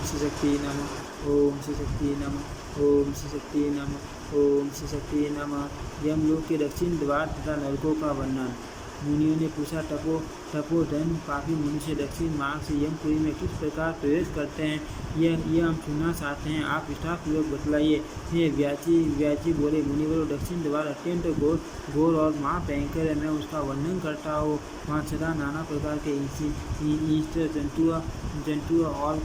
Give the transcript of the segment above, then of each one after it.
श्री शक्ति नमः, ओम श्री शक्ति नमः, ओम श्री शक्ति नमः, ओम श्री शक्ति नमः। यमलोक के दक्षिण द्वार तथा नरकों का वर्णन। मुनियों ने पूछा, तपोधन पापी मनुष्य दक्षिण मार्ग से यमपुरी में किस प्रकार प्रवेश करते हैं, यह हम सुनना चाहते हैं, आप विस्तारपूर्वक बतलाइए। ये व्याची बोले, मुनिवरों, दक्षिण द्वार अत्यंत घोर और महाभयंकर है। मैं उसका वर्णन करता हूँ। वहाँ सदा नाना प्रकार के ईश्वर जंतु और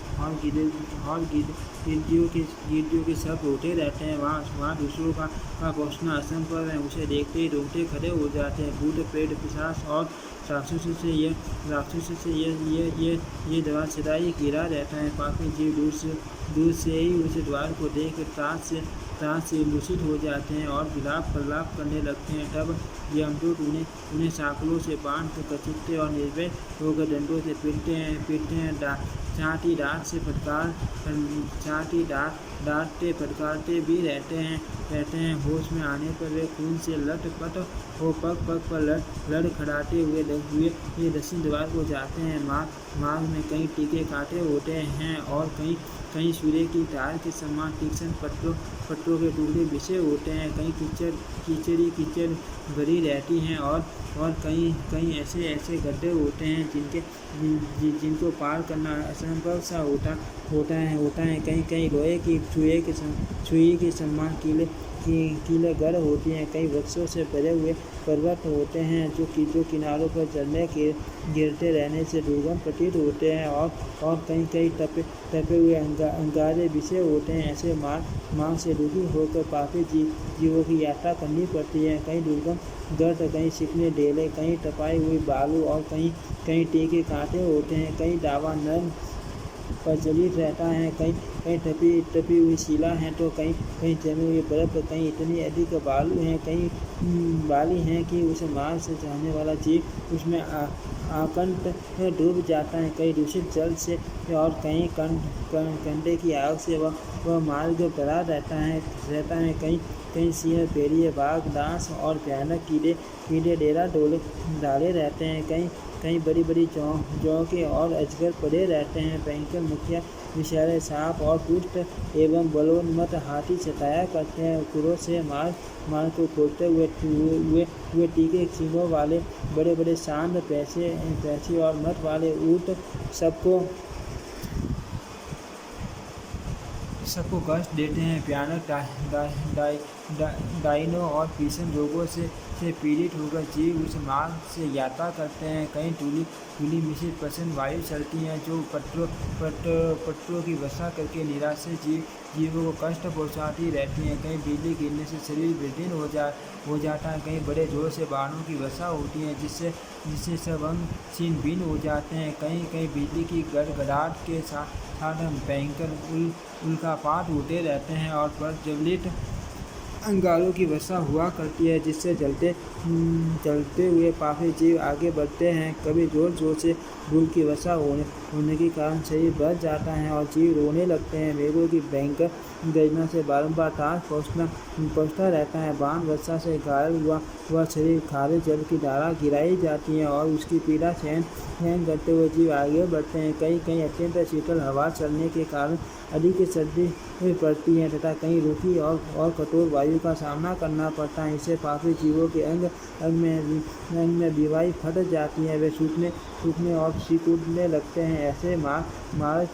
गिद्धियों के शब्द होते रहते हैं। वहाँ दूसरों का घोषणा असंभव है। उसे देखते ही रोंगटे खड़े हो जाते हैं। भूत प्रेत पिशाच और राक्षसों से ये द्वार सदा ही घिरा रहता है। पापी जीव दूर से ही उस द्वार को देख त्रास से लूषित हो जाते हैं और प्रलाप करने लगते हैं। तब यमदूत उन्हें साकलों से बांध कर कचीटते और निर्भय होकर डंडों से पीटते हैं। साथ ही डांटते फटकारते भी रहते हैं। होश में आने पर वे खून से लटपट हो पग पर लड़खड़ाते हुए ये दक्षिण द्वार को जाते हैं। मार्ग में कई टीके कांटे होते हैं और कहीं सूर्य की धार के समान तीक्ष्ण पत्थरों के टुकड़े बिछे होते हैं। कहीं कीचड़ भरी रहती हैं और कहीं ऐसे गड्ढे होते हैं जिनको पार करना असंभव सा होता है। कहीं लोहे की सुई के समान कीले गढ़ होती हैं। कई वृक्षों से भरे हुए पर्वत होते हैं जो किनारों पर झरने गिरते रहने से दुर्गम प्रतीत होते हैं और कहीं टपे हुए अंगारे बिछे होते हैं। ऐसे मार्ग से दुखी होकर पापी जीवों की यात्रा करनी पड़ती है। कहीं दुर्गम गर्त, कहीं चिकने डेले, कहीं टपाई हुई बालू और कहीं टीके कांटे होते हैं। कहीं डावा नर्म प्रचलित रहता है, कहीं टपी हुई शिला है तो कहीं जमी हुई बर्फ, कहीं इतनी अधिक बालू हैं, कहीं बाली हैं कि उस मार्ग से जाने वाला जीव उसमें आकंठ डूब जाता है। कहीं दूषित जल से और कहीं कंडे की आग से वह मार्ग भरा रहता है। कहीं सिंह, भेड़िए, बाघ, डांस और भयानक कीड़े डेरा डाले रहते हैं। कहीं बड़ी जौके और अजगर पड़े रहते हैं। भयंकर मुखिया विषैले सांप और दुष्ट एवं बलोन्मत्त हाथी सताया करते हैं। क्रोध से मार्ग को खोलते हुए तीखे सींगों वाले बड़े सांड, पैसे और मत वाले ऊँट सबको कष्ट देते हैं। भयानक डायनों और भीषण रोगों से पीड़ित होकर जीव उस मार्ग से यात्रा करते हैं। कहीं धूली मिश्रित प्रसन्न वायु चलती हैं जो पत्थरों की वर्षा करके निराश्रित जीवों को कष्ट पहुंचाती रहती हैं। कहीं बिजली गिरने से शरीर विदीर्ण हो जाता है। कहीं बड़े जोर से बाणों की वर्षा होती है जिससे सब अंग छीन भिन्न हो जाते हैं। कहीं बिजली की गड़गड़ाहट के साथ भयंकर उल्कापात होते रहते हैं और प्रज्वलित अंगारों की वर्षा हुआ करती है जिससे जलते हुए पापी जीव आगे बढ़ते हैं। कभी जोर से धूल की वर्षा होने के कारण शरीर बढ़ जाता है और जीव रोने लगते हैं। मेघों की भयंकर गर्जना से बारंबार त्रास पहुँचता रहता है। बाण वर्षा से घायल हुआ शरीर खारे जल की धारा गिराई जाती है और उसकी पीड़ा सहन करते हुए जीव आगे बढ़ते हैं। कहीं अत्यंत शीतल हवा चलने के कारण अधिक सर्दी पड़ती है तथा कहीं रूखी और कठोर वायु का सामना करना पड़ता है। इससे पापी जीवों के अंग में बीमारी फट जाती है। वे सूखने और सिकुड़ने लगते हैं। ऐसे मार्ग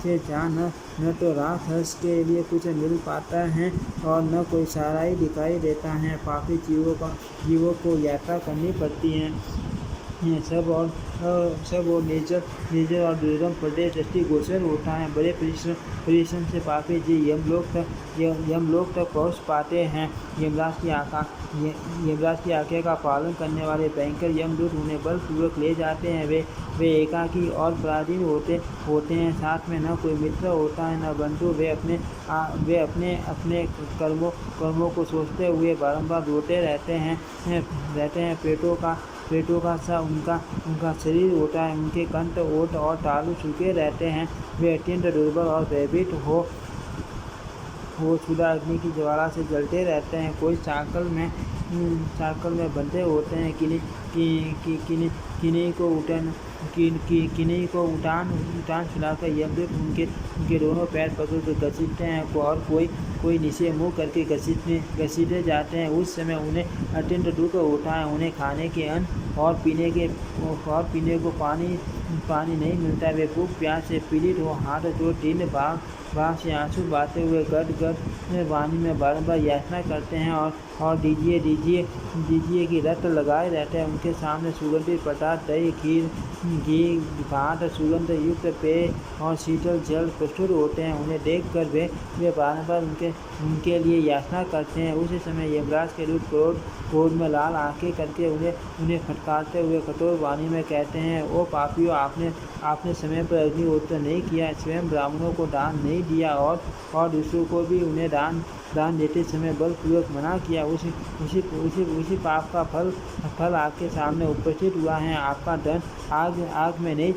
से जहाँ न तो रात हर्ष के लिए कुछ मिल पाता है और न कोई सहारा ही दिखाई देता है। पापी जीवों को यात्रा करनी पड़ती है। सब और निर्जर और दुर्गम प्रदेश दृष्टिगोचर होता है। बड़े परिश्रम से पापी जी यमलोक तक पहुँच पाते हैं। यमराज की आज्ञा का पालन करने वाले भयंकर यमदूत उन्हें बलपूर्वक ले जाते हैं। वे एकाकी और पराधीन होते हैं। साथ में न कोई मित्र होता है न बंधु। वे अपने कर्मों को सोचते हुए बारंबार रोते रहते हैं। पेटों का सा उनका शरीर होता है। उनके कंठ, ओठ और तालू सूखे रहते हैं। वे अत्यंत दुर्बल और भयभीत हो क्षुधा अग्नि की ज्वाला से जलते रहते हैं। कोई चाकल में बंधे होते हैं। किन्हीं को किन्हीं को उठान सुनाकर यमदूत उनके दोनों पैर पकड़कर घसीटते हैं और कोई नीचे मुँह करके घसीटे जाते हैं। उस समय उन्हें अत्यंत दुख होता है। उन्हें खाने के अन्न और पीने को पानी नहीं मिलता। वे भूख प्यास से पीड़ित हो हाथ जोड़ दिन बाग से आंसू बहाते हुए गद वाणी में बारंबार याचना करते हैं और दीजिए की रट लगाए रहते हैं। उनके सामने सुगंधित पदार्थ, दही, खीर, घी, भात, सुगंध युक्त पेय और शीतल जल प्रस्तुत होते हैं। उन्हें देखकर वे बारंबार उनके लिए याचना करते हैं। उसी समय यमराज के दूत क्रोध में लाल आंखें करके उन्हें फटकारते हुए कठोर वाणी में कहते हैं, ओ पापियों, आपने समय पर अग्निहोत्र नहीं किया, स्वयं ब्राह्मणों को दान नहीं दिया और दूसरों को भी उन्हें दान देते समय बलपूर्वक मना किया। उसी पाप का फल आपके सामने उपस्थित हुआ है। आपका दंड आग में नहीं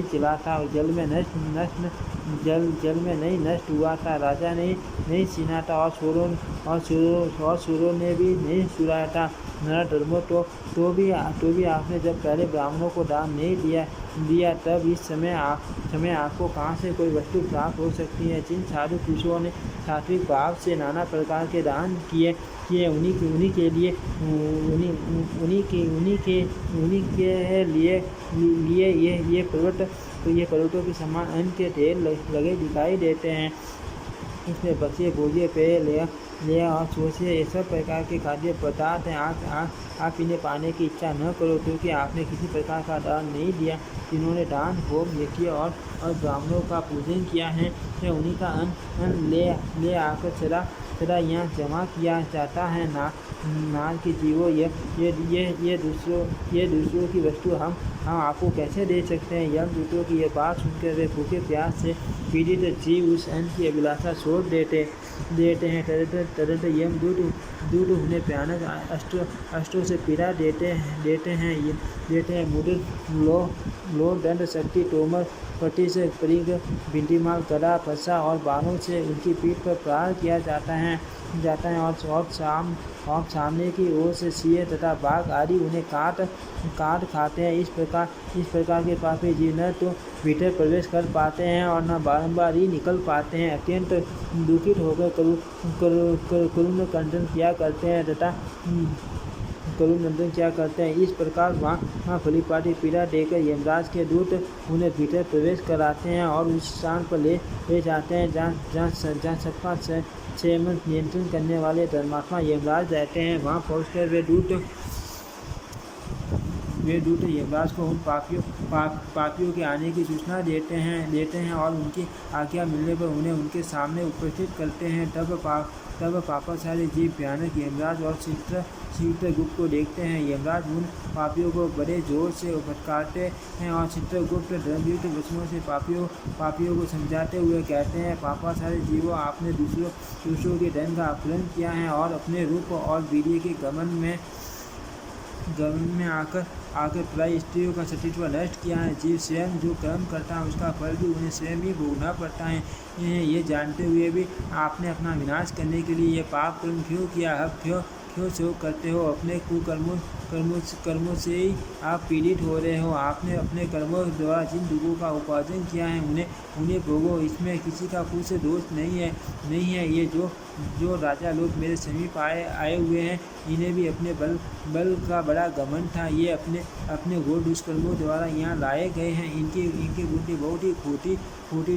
जला था, जल में नहीं नष्ट हुआ था, राजा ने नहीं छीना था और सूरों ने भी नहीं सुराया था। नरधर्मों तो भी आपने जब पहले ब्राह्मणों को दान नहीं दिया तब इस समय आपको कहाँ से कोई वस्तु प्राप्त हो सकती है। जिन साधु पुरुषों ने सात्विक भाव से नाना प्रकार के दान किए उन्हीं के लिए ये पर्वतों के समान अन्न के ढेर लगे दिखाई देते हैं। इसमें बचे भोज्य पेय ले और सोचे ये सब प्रकार के खाद्य पदार्थ हैं। आप इन्हें पाने की इच्छा न करो, क्योंकि आपने किसी प्रकार का दान नहीं दिया। जिन्होंने दान होम यज्ञ और ब्राह्मणों का पूजन किया है, उन्हीं का अन्न ले आकर सदा यहाँ जमा किया जाता है। नार के जीवों, ये दूसरों की वस्तु हम आपको कैसे दे सकते हैं। यमदूतों की यह बात सुनकर वे भूखे प्यास से पीड़ित जीव उस अन्न की अभिलाषा छोड़ देते हैं। तरत यमदूत उन्हें भयानक अस्त्रों से पीड़ा देते हैं। मुद्र, लो, दंड, शक्ति, तोमर, पट्टी से परिघ, भिंडीमाल, गदा, फंसा और बाणों से उनकी पीठ पर प्रहार किया जाता है और सामने की ओर से सिंह तथा बाघ आदि उन्हें काट खाते हैं। इस प्रकार के पापी जीव न तो भीतर प्रवेश कर पाते हैं और न बारंबार ही निकल पाते हैं। अत्यंत दुखित होकर करुण कंदन किया करते हैं। इस प्रकार वहाँ फलीपाटी पीड़ा देकर यमराज के दूत उन्हें भीतर प्रवेश कराते हैं और उस स्थान पर ले जाते हैं जहाँ सबका संयम नियंत्रण करने वाले धर्मात्मा यमराज रहते हैं। वहाँ पहुँचकर वे दूत यमराज को उन पापियों के आने की सूचना देते हैं और उनकी आज्ञा मिलने पर उन्हें उनके सामने उपस्थित करते हैं। तब पापाचारी जीव भयानक यमराज और चित्रगुप्त को देखते हैं। यमराज उन पापियों को बड़े जोर से फटकारते हैं और चित्रगुप्त धर्मयुक्त वचनों से पापियों को समझाते हुए कहते हैं, पापाचारी जीवों, आपने दूसरों के धन का अपहरण किया है और अपने रूप और वीर्य के गमन में आकर पराई स्त्रियों का सतीत्व नष्ट किया है। जीव स्वयं जो कर्म करता है उसका फल भी उन्हें स्वयं ही भोगना पड़ता है। ये जानते हुए भी आपने अपना विनाश करने के लिए ये पाप कर्म क्यों किया। अब क्यों शोक करते हो। अपने कर्मों से ही आप पीड़ित हो रहे हो। आपने अपने कर्मों द्वारा जिन दुखों का उपार्जन किया है उन्हें भोगो। इसमें किसी का कुछ दोष नहीं है। ये जो राजा लोग मेरे समीप आए हुए हैं, इन्हें भी अपने बल का बड़ा घमंड था। ये अपने घोर दुष्कर्मों द्वारा यहाँ लाए गए हैं। इनकी बुद्धि बहुत ही खोटी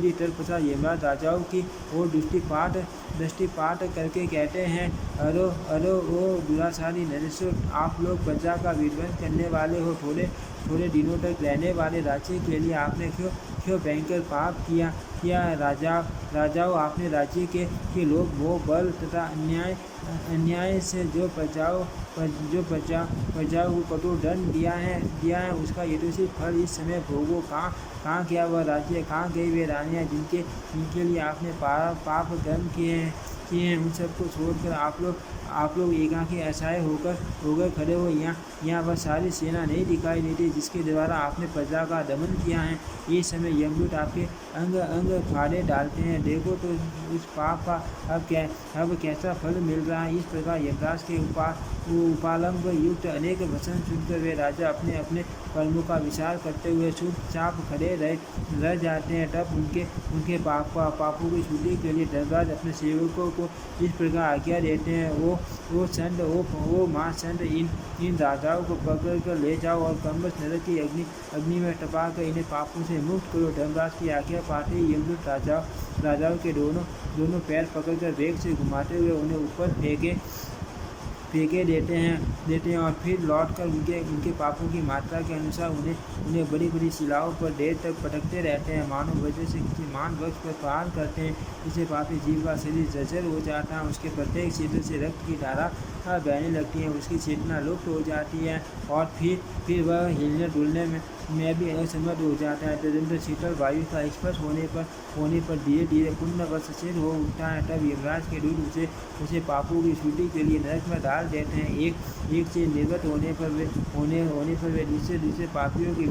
थी। तत्पश्चात यमराज राजाओं की ओर दृष्टिपात करके कहते हैं, अरो ओ दुराचारी नरेश्वर, आप लोग प्रजा का विध्वंस करने वाले हो। थोड़े दिनों तक रहने वाले राज्य के लिए आपने क्यों भयंकर पाप किया राजाओं। आपने राज्य के लोग मोह, बल तथा अन्याय से जो प्रजाओं को कठोर दंड दिया है उसका यथोचित फल इस समय भोगो। कहाँ गया वह राज्य, कहाँ गई वे रानियाँ जिनके लिए आपने पाप कर्म किए हैं। उन सबको छोड़कर आप लोग एकाकी असहाय होकर खड़े हो। यहाँ वह सारी सेना नहीं दिखाई देती जिसके द्वारा आपने प्रजा का दमन किया है। इस समय यमदूत आपके अंग फाड़े डालते हैं। देखो तो उस पाप का अब कैसा फल मिल रहा है। इस प्रकार यमराज के उपालंब युक्त अनेक वचन सुनकर वे राजा अपने अपने कर्मों का विचार करते हुए चुपचाप खड़े रह जाते हैं। तब उनके पापों की शुद्धि के लिए धर्मराज अपने सेवकों को इस प्रकार आज्ञा देते हैं, वो माँ चंड, इन राजाओं को पकड़ कर ले जाओ और कम्बस नरक की अग्नि में टपा कर इन्हें पापों से मुक्त करो। धर्मराज की आज्ञा पाते ही यमदूत राजाओं के दोनों पैर पकड़कर वेग से घुमाते हुए उन्हें ऊपर फेंके देते हैं और फिर लौटकर उनके पापों की मात्रा के अनुसार उन्हें बड़ी बड़ी शिलाओं पर देर तक पटकते रहते हैं, मानो वजह से किसी मान वृक्ष पर प्रहार करते हैं। इसे पापी जीव का शरीर जर्जर हो जाता है, उसके प्रत्येक छिद्र से रक्त की धारा बहने लगती है, उसकी चेतना लुप्त हो जाती है और फिर वह हिलने डुलने में भी असमर्थ हो जाता है। तदनंतर शीतल वायु का स्पर्श होने पर धीरे धीरे पुण्यवश सिर हो उठता है। तब यमराज के दूत उसे पापों की शुद्धि के लिए नरक में डाल देते हैं। एक से निर्गत होने पर वे दूसरे पापियों के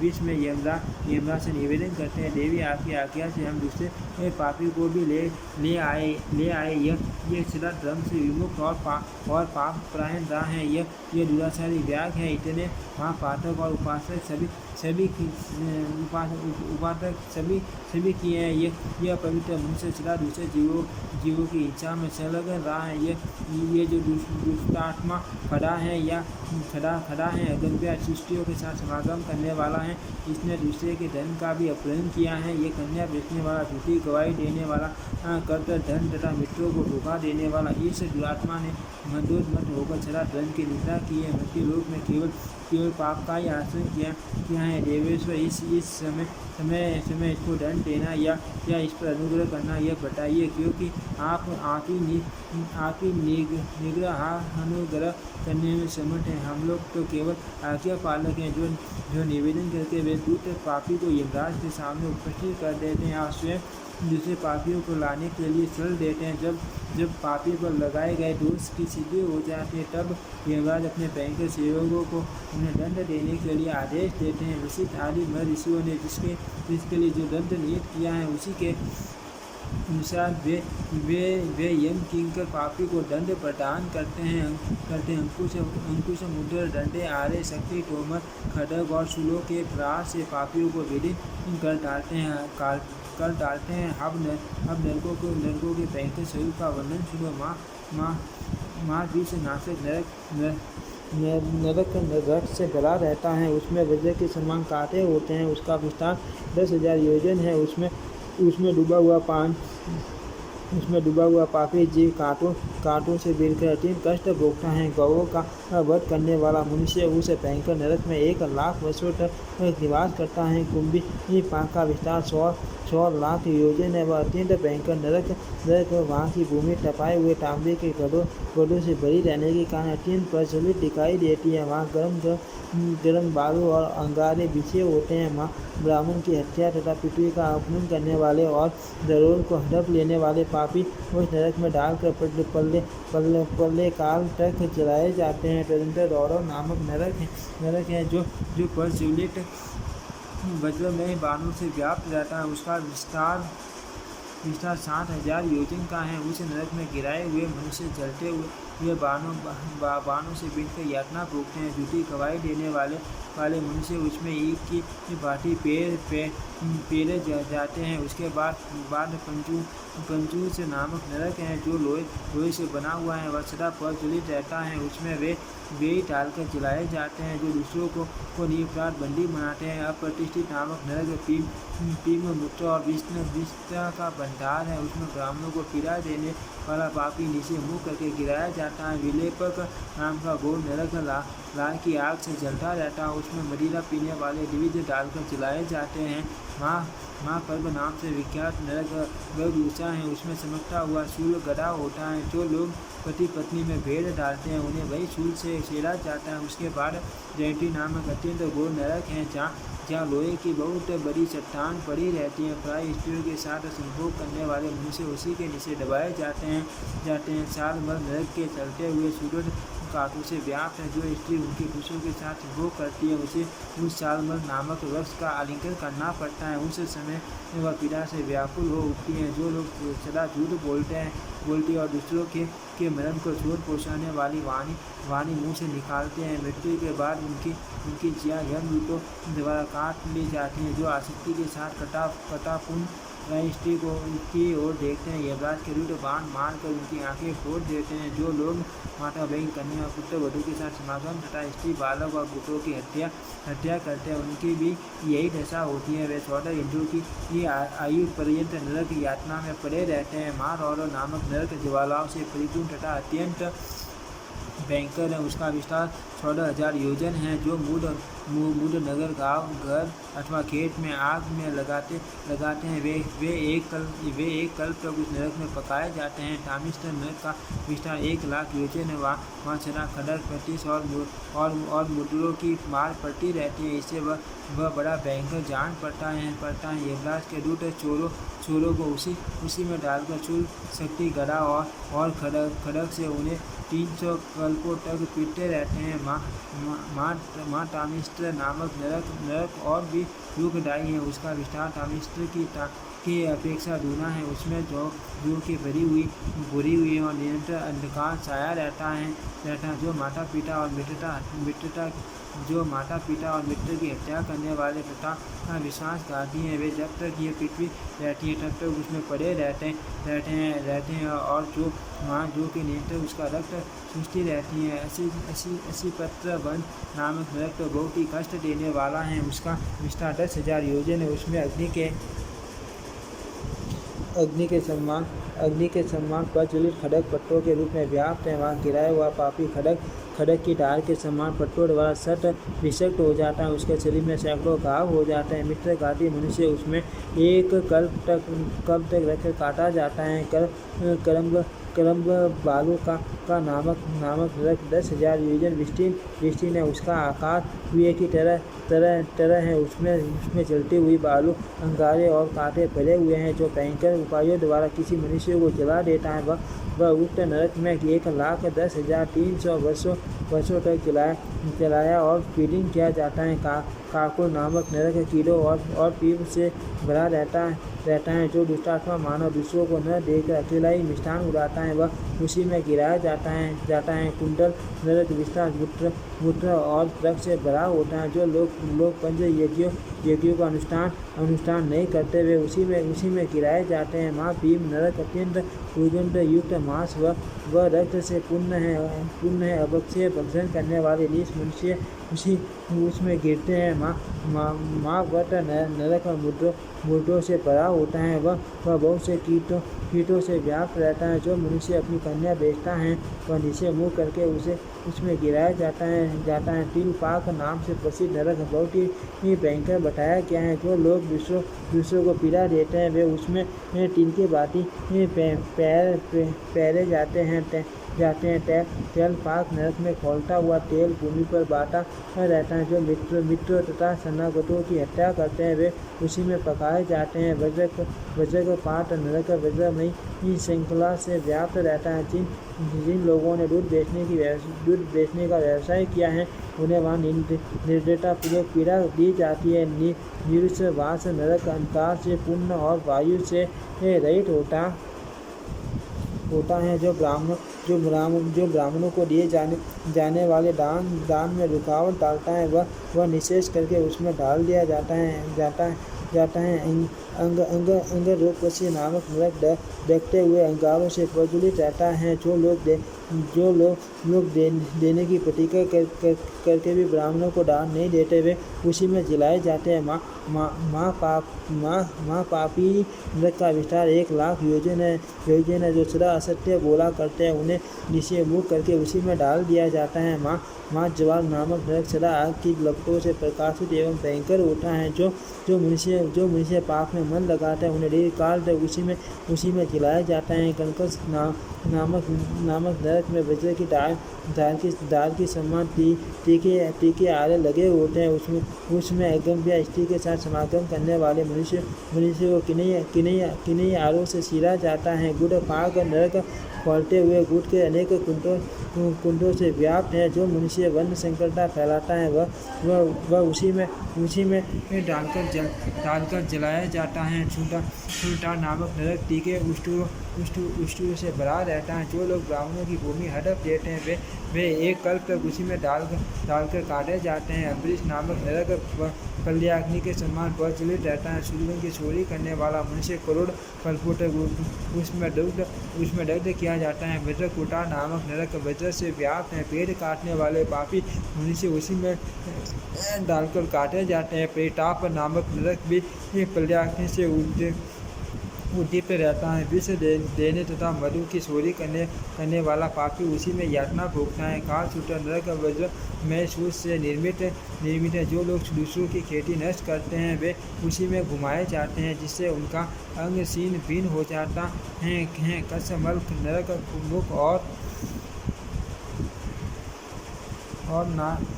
बीच में यमराज से निवेदन करते हैं, देवी आपकी आज्ञा से हम दूसरे पापी को भी ले आए। यह सदा धर्म से विमुक्त और पाप परायण रहा है। यह दुराचारी व्याग है। इतने महापाठक और उपासक सभी किए हैं। यह पवित्र मनुष्य सदा दूसरे जीवों की इच्छा में संलग्न रहा है। ये जो दुष्टात्मा खड़ा है अगम्य सृष्टियों के साथ समागम करने वाला है। इसने दूसरे के धन का भी अपहरण किया है। ये कन्या बेचने वाला, झूठी गवाही देने वाला, कर धन तथा मित्रों को धोखा देने वाला, इस दुरात्मा ने मदोन्मत्त होकर सदा धन की निंदा की है। मृत्यु लोक में केवल पाप का ही आश्रय किया है। देवेश्वर इस समय इसको दंड देना या इस पर अनुग्रह करना यह बताइए, क्योंकि आप ही निग्रह अनुग्रह करने में समर्थ हैं। हम लोग तो केवल आज्ञा पालक हैं, जो निवेदन करके वे दूत पापी को यमराज के सामने उपस्थित कर देते हैं और स्वयं दूसरे पापियों को लाने के लिए चल देते हैं। जब पापी पर लगाए गए दोष की सिद्धि हो जाती है, तब यमराज अपने भयंकर सेवकों को उन्हें दंड देने के लिए आदेश देते हैं। वशिष्ठ आदि महर्षियों ने जिसके लिए जो दंड नियत किया है, उसी के अनुसार वे यम किंकर पापी को दंड प्रदान करते हैं। अंकुश मुद्र डंडे, आरे, शक्ति, तोमर, खड्ग और शूलों के प्रहार से पापियों को विदीर्ण कर डालते हैं। अब नरकों के भयंकर स्वरूप का वर्णन सुनो। माँ विषनाशक नरक रक्त से भरा रहता है, उसमें वज्र के समान कांटे होते हैं, उसका विस्तार 10,000 योजन है। उसमें डूबा हुआ पापी जीव कांटों से बिलकर अत्यंत कष्ट भोगता है। गौओं का वध करने वाला मनुष्य उस भयंकर नरक में 1,00,000 वर्षों तक निवास करता है। कुंभी पाक का विस्तार 100 लाख योजन है। वह अत्यंत भयंकर नरक वहाँ की भूमि टपाए हुए तांबे के गड्ढों से भरी रहने के कारण अत्यंत प्रज्वलित दिखाई देती है। वहाँ गर्म बालू और अंगारे बिछे होते हैं। वहाँ ब्राह्मण की हत्या तथा पृथ्वी का अपहरण करने वाले और धरोहर को हड़प लेने वाले पापी उस नरक में डालकर पल्ले काल तक जलाए जाते हैं। तदनंतर रौरव नामक नरक है जो प्रज्वलित वज्रमय बाणों से व्याप्त रहता है। उसका विस्तार 60,000 योजन का है। उस नरक में गिराए हुए मनुष्य जलते हुए बाणों से बीतकर यातना भोगते हैं। झूठी गवाही देने वाले मनुष्य उसमें ईख की भांति पेरे जाते हैं। उसके बाद पंचूस नामक नरक है जो लोहे से बना हुआ है। वह सदा प्रज्वलित रहता है। उसमें वे डालकर जलाए जाते हैं जो दूसरों को निरपराध बंदी बनाते हैं। अप्रतिष्ठित नामक नरक पीम मूत्र और विष्टा का भंडार है। उसमें ब्राह्मणों को पीड़ा देने वाला पापी नीचे मुँह करके गिराया जाता है। विलेपक नाम का घोर नरक लाल की आग से जलता रहता है। उसमें मदिरा पीने वाले द्विज डालकर जलाए जाते हैं। माँ पर्व नाम से विख्यात नरक गर्भ ऊँचा है। उसमें चमकता हुआ शूल गदा होता है। जो लोग पति पत्नी में भेद डालते हैं, उन्हें वही शूल से छेड़ा जाता है। उसके बाद जयंती नामक अत्यंत घोर नरक है, जहाँ लोहे की बहुत बड़ी चट्टान पड़ी रहती है। प्राय स्त्रियों के साथ संभोग करने वाले मनुष्य उसी के नीचे दबाए जाते हैं। साल भर नरक के चलते हुए सूरज कांटों से व्याप्त है। जो स्त्री उनकी खुशियों के साथ भोग करती है उसे उस सालमर नामक वृक्ष का आलिंगन करना पड़ता है। उस समय वह पीड़ा से व्याकुल हो उठती है। जो लोग सदा झूठ बोलती और दूसरों के मरण को चोट पहुँचाने वाली वाणी मुँह से निकालते हैं, मृत्यु के बाद उनकी जिया यमदूतों द्वारा काट ली जाती है। जो आसक्ति के साथ कटा पुण्य स्त्री को की ओर देखते हैं, यमराज के रुद्र बाण मारकर उनकी आंखें फोड़ देते हैं। जो लोग माता बहन कन्या पुत्र वधू के साथ समागम तथा स्त्री बालक और पुत्रों की हत्या करते हैं, उनकी भी यही दशा होती है। वे 14 इंद्रों की आयु पर्यंत नरक यातना में पड़े रहते हैं। मार और नामक नरक ज्वालाओं से परिपूर्ण तथा अत्यंत भयंकर है। उसका विस्तार 14,000 योजन है। जो मूढ़ नगर गांव घर अथवा खेत में आग में लगाते हैं वे एक कल्प तक उस नरक में पकाए जाते हैं। तामिस्त्र नरक का विस्तार 1,00,000 योजन है। वहाँ सदा खडग प्रतिश और मुद्रों की मार पड़ती रहती है। इससे वह बड़ा भयंकर जान पड़ता है। यमराज के दूत चोरों को उसी में डालकर चूल शक्ति गदा और खड़ग से उन्हें 300 कल्पों तक पीटते रहते हैं। माँ तामिस्त्र नामक नरक और भी दुखदायी है। उसका विस्तार तामिस्त्र की अपेक्षा दूना है। उसमें जो की भरी हुई और निरंतर अंधकार छाया रहता है। जो माता पिता और मित्र की हत्या करने वाले तथा विश्वासघाती हैं, वे जब तक ये पृथ्वी रहती है तब तक उसमें पड़े रहते हैं और जो कि निरंतर उसका रक्त सृष्टि रहती है। ऐसी पत्र वन नामक नरक तो बहुत ही कष्ट देने वाला है। उसका विस्तार 10,000 योजन है। उसमें अग्नि के समान प्रज्वलित खड़ग पट्टों के रूप में व्याप्त है। वहाँ गिराया हुआ पापी खड़ग की ढाल के समान पट्टों द्वारा सट विषक्त हो जाता है। उसके शरीर में सैकड़ों घाव हो जाते हैं। मित्रघाती मनुष्य उसमें एक कल्प तक रखकर काटा जाता है। करम्ब बालू का नामक नरक 10,000 योजन विस्तीर्ण है। उसका आकार कुएं की तरह है। उसमें जलती हुई बालू अंगारे और कांटे भरे हुए हैं। जो भयंकर उपायों द्वारा किसी मनुष्य को जला देता है वह उक्त नरक में 1,10,300 वर्षों तक जलाया और पीड़ित किया जाता है। काकुर नामक नरक कीड़ों और पीप से भरा रहता है। जो दुष्टात्मा मानव दूसरों को न देखकर अकेला ही मिष्ठान उड़ाता है वह उसी में गिराया जाता है। कुंडल नरक विस्तार मूत्र और रक्त से भरा होता है। जो लोग पंच यज्ञों का अनुष्ठान नहीं करते वे उसी में गिराए जाते हैं। माँ भीम नरक अत्यंत दुर्गंध युक्त मांस व रक्त से पूर्ण है। अभक्ष्य भक्षण करने वाले नीच मनुष्य उसमें गिरते हैं। माँ वट नरक मुद्रों से भरा होता है। वह बहुत से कीटों से व्याप्त रहता है। जो मनुष्य अपनी कन्या बेचता है वह नीचे मुँह करके उसमें गिराया जाता है। तिल पाक नाम से प्रसिद्ध नरक बहुत ही भयंकर बताया गया है। जो लोग दूसरों को पीड़ा देते हैं वे उसमें तिल के बाती पैरे जाते हैं। तेल पाक नरक में खौलता हुआ तेल भूमि पर बांटा रहता है। जो मित्रों तथा शरणागतों की हत्या करते हैं वे उसी में पकाए जाते हैं। वज्रपात नरक वज्रमयी श्रृंखला से व्याप्त रहता है। जिन लोगों ने दूध बेचने का व्यवसाय किया है उन्हें वहाँ निर्दयतापूर्वक पीड़ा दी जाती है। निरुषवास नरक अंधकार से पूर्ण और वायु से रहित होता है। जो ब्राह्मणों को दिए जाने वाले दान में रुकावट डालता है वह निषेध करके उसमें डाल दिया जाता है। अंग रोगपशी नामक नरक देखते हुए अंगारों से प्रज्वलित रहता है। जो लोग देने की प्रतिज्ञा करके भी ब्राह्मणों को दान नहीं देते वे उसी में जलाए जाते हैं। माँ पापी नरक का विस्तार 1,00,000 योजन है। जो सदा असत्य बोला करते हैं उन्हें नीचे मुँह करके उसी में डाल दिया जाता है। माँ ज्वाल नामक नरक सदा आग की लपटों से प्रकाशित एवं भयंकर होता है। जो मनुष्य पाप में मन लगाता है उन्हें दीर्घकाल तक उसी में जलाया जाता है। कंकस नामक नरक में वज्र की दाल की समान तीखे आरे लगे होते हैं। उसमें अगम्य स्त्री के साथ समागम करने वाले मनुष्य को किन्हीं आरों से सीरा जाता है। गुड़ पाक नरक फैलते हुए गुट के अनेक कुंडों से व्याप्त है। जो मनुष्य वर्ण संकरता फैलाता है वह उसी में डालकर जलाया जाता है। छूटा नामक नरक तीखे उष्टुर से भरा रहता है। जो लोग ब्राह्मणों की भूमि हड़प देते हैं वे एक कल्प तक उसी में डालकर काटे जाते हैं। अम्बरीश नामक नरक कल्याग्नि के समान प्रज्वलित रहता है। सूर्यवंश की चोरी करने वाला मनुष्य करोड़ कल्पों तक उसमें दग्ध किया जाता है। वज्रकूटा नामक नरक वज्र से व्याप्त है। पेड़ काटने वाले पापी मनुष्य उसी में डालकर काटे जाते हैं। प्रेताप नामक नरक भी कल्याग्नि से उद्दीप्त रहता है। विष देने तथा मधु की चोरी करने वाला पापी उसी में यातना भोगता है। कालसूत्र नरक वज्र में सूत से निर्मित है। जो लोग दूसरों की खेती नष्ट करते हैं वे उसी में घुमाए जाते हैं, जिससे उनका अंग सीन भिन्न हो जाता है। कसमल नरक मुख और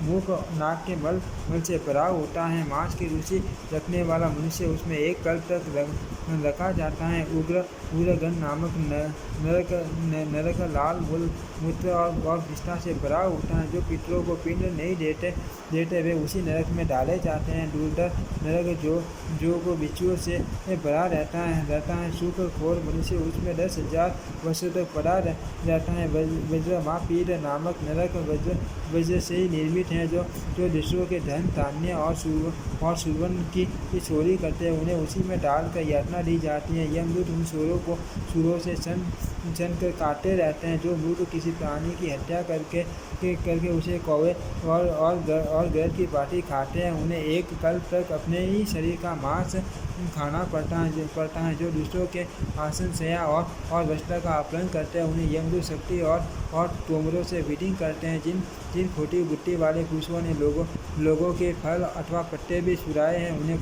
मुख नाक के मल से भरा होता है। मांस की रुचि रखने वाला मनुष्य उसमें एक कल्प तक रखा जाता है। उग्रगण नामक नरक लाल मूत्र और विष्ठा से भरा होता है। जो पितरों को पिंड नहीं देते वे उसी नरक में डाले जाते हैं। दुर्धर नरक जो को बिच्छुओं से भरा रहता है। शुक्रखोर मनुष्य उसमें 10,000 वर्षों तक पड़ा रहता है। वज्रमापीड नामक नरक वज्र से ही निर्मित है। जो दूसरों के धन धान्य और सुवर्ण की चोरी करते हैं उन्हें उसी में डालकर यातना दी जाती है। यमदूत उन सूरों से सन कर काटते रहते हैं। जो मूर्ख किसी प्राणी की हत्या करके उसे कौवे और गैर की पार्टी खाते हैं उन्हें एक कल्प तक अपने ही शरीर का मांस खाना पड़ता है। जो दूसरों के आसन शया और वस्त्र का अपहरण करते हैं उन्हें यमदूत शक्ति और तोमरों से बीटिंग करते हैं। जिन खोटी बुद्धि वाले पुरुषों ने लोगों के फल अथवा पत्ते भी चुराए हैं उन्हें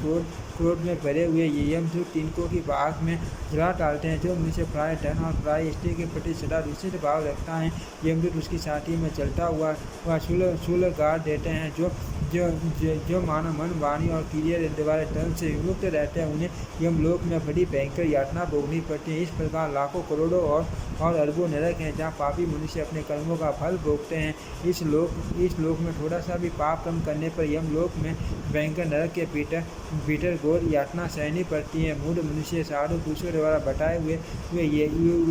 क्रोध में भरे हुए ये यमदूत तिनकों की आग में जला डालते हैं। जो मनुष्य प्राय धन और प्राय स्त्री के प्रति सदा दूषित भाव रखता है यमदूत उसकी छाती में चलता हुआ शूल गाड़ देते हैं। जो मानव मन वाणी और क्रिया द्वारा धन से विमुक्त रहते हैं उन्हें यमलोक में बड़ी भयंकर यातना भोगनी पड़ती है। इस प्रकार लाखों करोड़ों और अरबों नरक हैं जहाँ पापी मनुष्य अपने कर्मों का फल भोगते हैं। इस लोक में थोड़ा सा भी पाप कम करने पर यमलोक में भयंकर नरक के भीतर घोर यातना सहनी पड़ती है। मूढ़ मनुष्य साधु पुरुषों द्वारा बताए हुए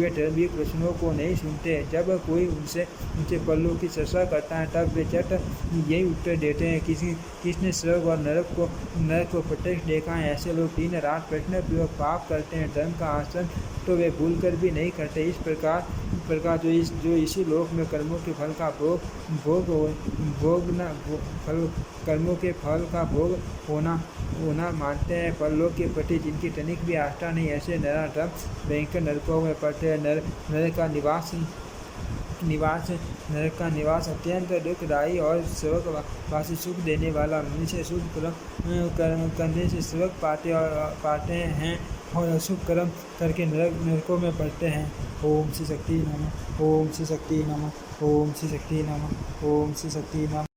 धर्मवीर प्रश्नों को नहीं सुनते। जब कोई उनसे पल्लू की चर्चा करता है तब वे झट यही उत्तर देते हैं, किसने स्वर्ग और नरक को प्रत्यक्ष देखा है। ऐसे लोग दिन रात प्रश्नपूर्वक पाप करते हैं। धर्म का आचरण तो वे भूल कर भी नहीं करते। इस प्रकार जो इसी लोक में कर्मों के फल का कर्मों के फल का भोग होना मानते हैं, परलोक के प्रति जिनकी तनिक भी आस्था नहीं, ऐसे नराधम भयंकर नरकों में पड़ते हैं। नरक का निवास अत्यंत दुखदायी और स्वर्गवासी सुख देने वाला। मनुष्य शुभ कर्म करने से स्वर्ग पाते हैं और अशुभ कर्म करके नरकों में पड़ते हैं। ओम श्री शक्ति नमः। ओम श्री शक्ति नमः। ओम श्री शक्ति नमः। ओम श्री शक्ति नमः।